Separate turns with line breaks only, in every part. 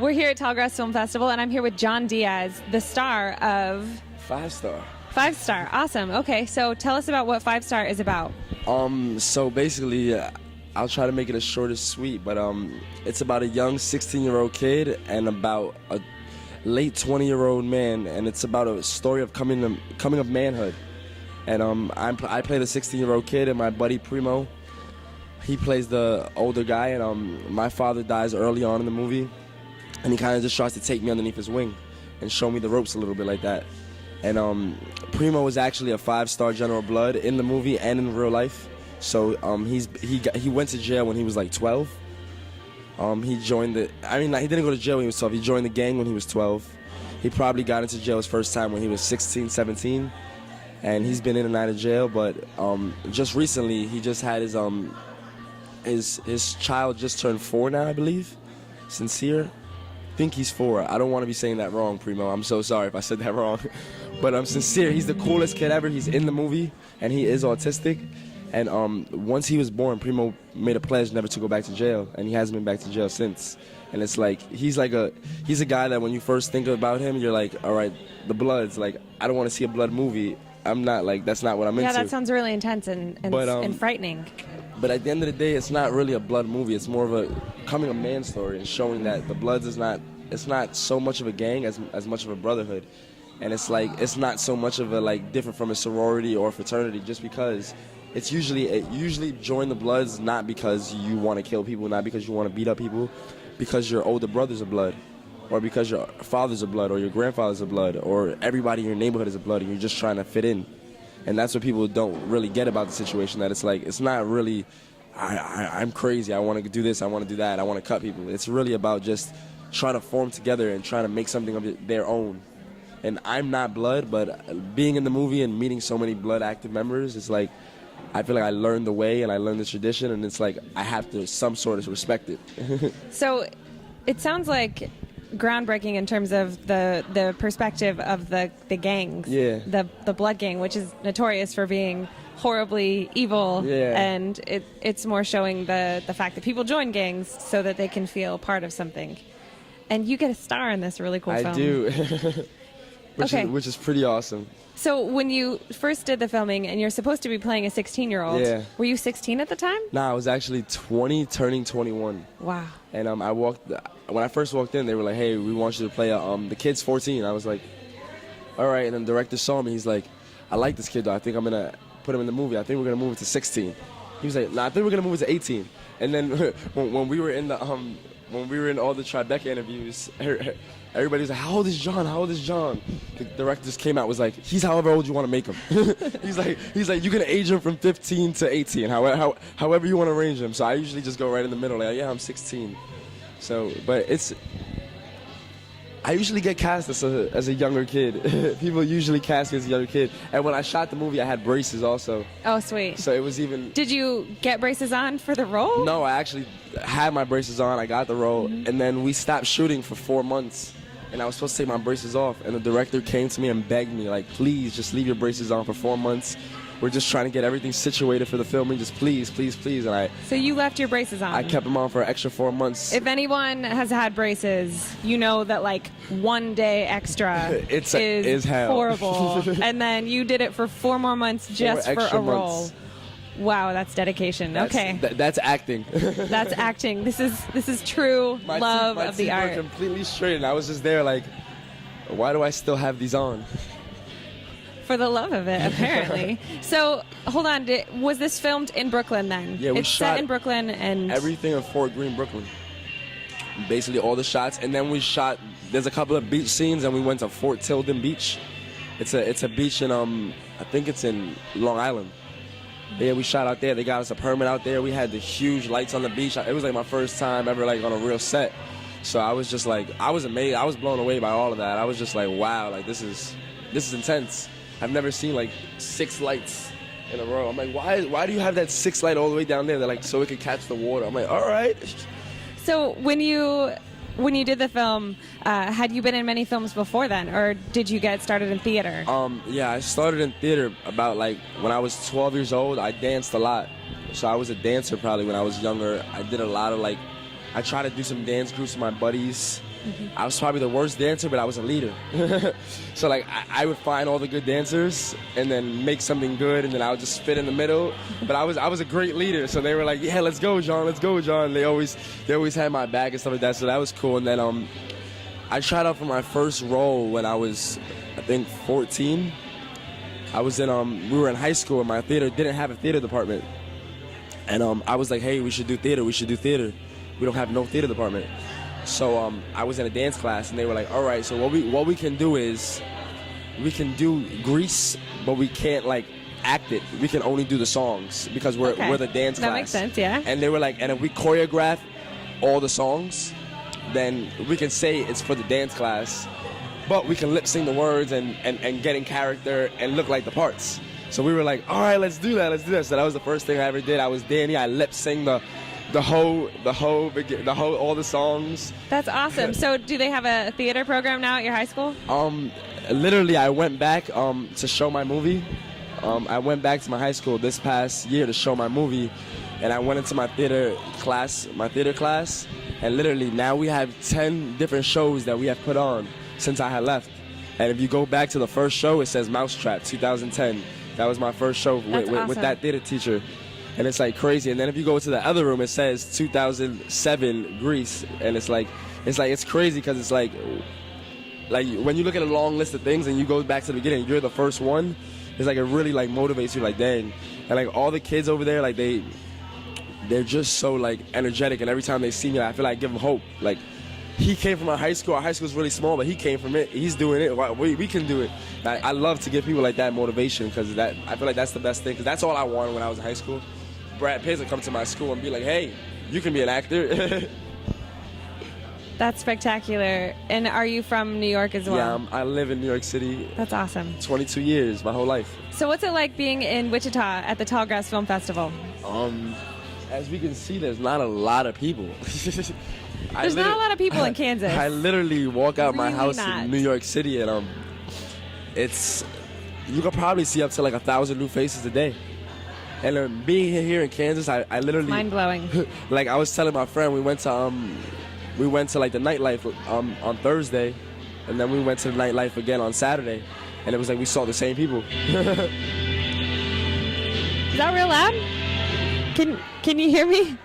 We're here at Tallgrass Film Festival, and I'm here with John Diaz, the star of...
5 Star.
5 Star. Awesome. Okay, so tell us about what 5 Star is about.
So basically, I'll try to make it as short as sweet, but it's about a young 16-year-old kid and about a late 20-year-old man, and it's about a story of coming of manhood. And I play the 16-year-old kid, and my buddy Primo, he plays the older guy, and my father dies early on in the movie, and he kind of just tries to take me underneath his wing and show me the ropes a little bit like that. And Primo was actually a 5-star General Blood in the movie and in real life. So he went to jail when he was like 12. He joined he didn't go to jail when he was 12. He joined the gang when he was 12. He probably got into jail his first time when he was 16, 17. And he's been in and out of jail, but just recently he just had his child just turned 4 now, I believe. Sincere. I think he's 4. I don't want to be saying that wrong, Primo. I'm so sorry if I said that wrong. But I'm sincere. He's the coolest kid ever. He's in the movie, and he is autistic. And once he was born, Primo made a pledge never to go back to jail, and he hasn't been back to jail since. And it's like he's a guy that when you first think about him, you're like, all right, the Bloods. Like, I don't want to see a blood movie. I'm not like, that's not what I'm into.
Yeah, that sounds really intense and frightening.
But at the end of the day, it's not really a blood movie. It's more of a coming of man story and showing that the Bloods is not. It's not so much of a gang as much of a brotherhood, and it's not so much of a different from a sorority or fraternity. Just because it usually join the Bloods not because you want to kill people, not because you want to beat up people, because your older brothers are blood, or because your fathers are blood, or your grandfathers are blood, or everybody in your neighborhood is a blood, and you're just trying to fit in. And that's what people don't really get about the situation, that it's not really, I'm crazy, I want to do this, I want to do that, I want to cut people. It's really about just trying to form together and trying to make something of their own. And I'm not blood, but being in the movie and meeting so many blood active members, it's like, I feel like I learned the way and I learned the tradition, and it's like I have to some sort of respect it.
So it sounds like groundbreaking in terms of the perspective of the gangs.
Yeah.
The blood gang, which is notorious for being horribly evil.
Yeah.
And it's more showing the fact that people join gangs so that they can feel part of something. And you get a star in this really cool film.
I do. Which is pretty awesome.
So when you first did the filming and you're supposed to be playing a 16-year-old,
yeah.
Were you 16 at the time?
Nah, I was actually 20, turning 21.
Wow.
And when I first walked in, they were like, hey, we want you to play the kid's 14. I was like, all right. And then the director saw me. He's like, I like this kid, though. I think I'm going to put him in the movie. I think we're going to move it to 16. He was like, nah, I think we're going to move it to 18. And then when we were in all the Tribeca interviews, everybody was like, how old is John? How old is John? The director just came out, was like, he's however old you want to make him. he's like, you can age him from 15 to 18, however you want to range him. So I usually just go right in the middle, like, yeah, I'm 16. So, but I usually get cast as a younger kid. People usually cast me as a younger kid. And when I shot the movie, I had braces also.
Oh, sweet.
So it was even...
Did you get braces on for the role?
No, I actually had my braces on. I got the role. Mm-hmm. And then we stopped shooting for 4 months. And I was supposed to take my braces off. And the director came to me and begged me, like, please, just leave your braces on for 4 months. We're just trying to get everything situated for the filming. Just please, please, please. And
So you left your braces on?
I kept them on for an extra 4 months.
If anyone has had braces, you know that like 1 day extra is
hell.
Horrible. And then you did it for 4 more months just for a role. Wow, that's dedication. Okay.
That's acting.
That's acting. This is true love of the art.
My teeth were completely straight, and I was just there like, why do I still have these on?
For the love of it, apparently. So, hold on. Was this filmed in Brooklyn then?
Yeah,
it's set in Brooklyn and...
everything in Fort Greene, Brooklyn. Basically all the shots. And then we shot... There's a couple of beach scenes, and we went to Fort Tilden Beach. It's a beach in, I think it's in Long Island. Yeah, we shot out there. They got us a permit out there. We had the huge lights on the beach. It was like my first time ever like on a real set. So I was just like... I was amazed. I was blown away by all of that. I was just like, wow, like this is intense. I've never seen like 6 lights in a row. I'm like, why do you have that 6th light all the way down there? They're like, so it could catch the water. I'm like, all right.
So when you did the film, had you been in many films before then, or did you get started in theater?
Yeah, I started in theater about like when I was 12 years old. I danced a lot. So I was a dancer probably when I was younger. I did a lot of like, I tried to do some dance groups with my buddies. I was probably the worst dancer, but I was a leader. So like I would find all the good dancers and then make something good, and then I would just fit in the middle. But I was a great leader, so they were like, yeah, let's go, John, let's go, John. They always had my back and stuff like that, so that was cool. And then I tried out for my first role when I was, I think, 14. I was in we were in high school, and my theater didn't have a theater department. And I was like, hey, we should do theater. We don't have no theater department. So I was in a dance class, and they were like, all right, so what we can do is we can do Grease, but we can't like act it. We can only do the songs because we're the dance class.
That makes sense, yeah.
And they were like, and if we choreograph all the songs, then we can say it's for the dance class, but we can lip sing the words and get in character and look like the parts. So we were like, all right, let's do that. So that was the first thing I ever did. I was Danny. I lip sing the whole, all the songs.
That's awesome. So do they have a theater program now at your high school?
Literally, I went back to show my movie. I went back to my high school this past year to show my movie, and I went into my theater class, and literally now we have 10 different shows that we have put on since I had left. And if you go back to the first show, it says Mousetrap 2010. That was my first show with that theater teacher. And it's like crazy. And then if you go to the other room, it says 2007 Grease. And it's crazy because it's like when you look at a long list of things and you go back to the beginning, you're the first one. It's like it really like motivates you, like dang. And like all the kids over there, like they're just so like energetic. And every time they see me, I feel like I give them hope. Like he came from our high school. Our high school is really small, but he came from it. He's doing it. We can do it. I love to give people like that motivation because I feel like that's the best thing. Because that's all I wanted when I was in high school. Brad Pitt would come to my school and be like, hey, you can be an actor.
That's spectacular. And are you from New York as well?
Yeah, I live in New York City.
That's awesome.
22 years, my whole life.
So what's it like being in Wichita at the Tallgrass Film Festival?
As we can see, there's not a lot of people.
There's not a lot of people in Kansas.
I literally walk out my house
not.
in New York City, and you could probably see up to like 1,000 new faces a day. And being here in Kansas, I literally
mind blowing.
Like I was telling my friend, we went to like the nightlife on Thursday, and then we went to the nightlife again on Saturday, and it was like we saw the same people.
Is that real loud? Can you hear me?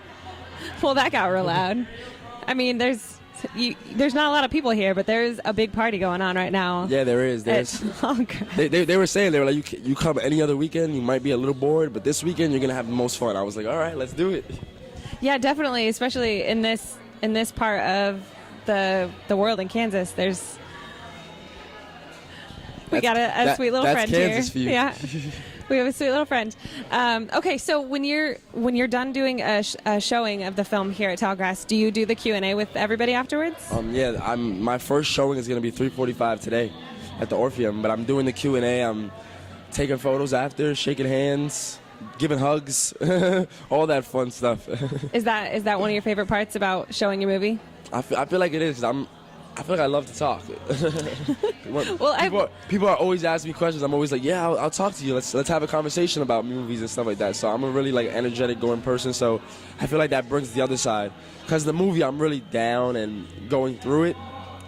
Well, that got real loud. I mean, there's not a lot of people here, but there's a big party going on right now.
Yeah, there is. They were saying, they were like, you come any other weekend, you might be a little bored, but this weekend you're gonna have the most fun. I was like, all right, let's do it.
Yeah, definitely, especially in this part of the world in Kansas. We got a sweet little friend here.
That's Kansas for you.
Yeah. We have a sweet little friend. Okay, so when you're done doing a showing of the film here at Tallgrass, do you do the Q&A with everybody afterwards?
Yeah, my first showing is going to be 3:45 today at the Orpheum, but I'm doing the Q&A. I'm taking photos after, shaking hands, giving hugs, all that fun stuff.
Is that one of your favorite parts about showing your movie?
I feel like it is, because I feel like I love to talk.
Well,
people are always asking me questions. I'm always like, yeah, I'll talk to you. Let's have a conversation about movies and stuff like that. So I'm a really like energetic, going person. So I feel like that brings the other side. Because the movie, I'm really down and going through it,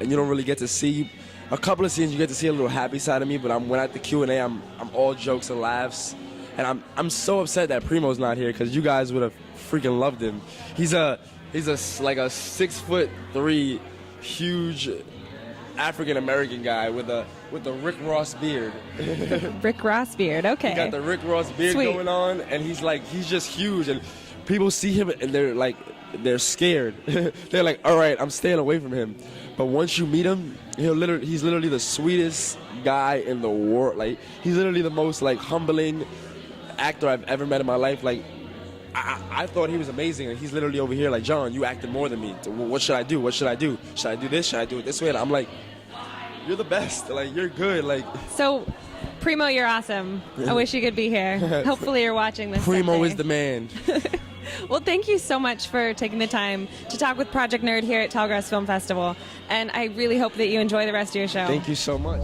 and you don't really get to see a couple of scenes. You get to see a little happy side of me. But when at the Q&A, I'm all jokes and laughs. And I'm so upset that Primo's not here, because you guys would have freaking loved him. He's like a 6'3" huge African American guy with the Rick Ross beard.
Rick Ross beard, okay.
He got the Rick Ross beard
Sweet.
going on, and he's just huge, and people see him and they're scared. They're like, all right, I'm staying away from him. But once you meet him, he's literally the sweetest guy in the world. Like, he's literally the most like humbling actor I've ever met in my life. Like, I thought he was amazing, and he's literally over here like, John, you acted more than me. What should I do? What should I do? Should I do this? Should I do it this way? And I'm like, you're the best. Like, you're good. Like,
so, Primo, you're awesome. I wish you could be here. Hopefully you're watching this.
Primo
someday.
is the man.
Well, thank you so much for taking the time to talk with Project Nerd here at Tallgrass Film Festival. And I really hope that you enjoy the rest of your show.
Thank you so much.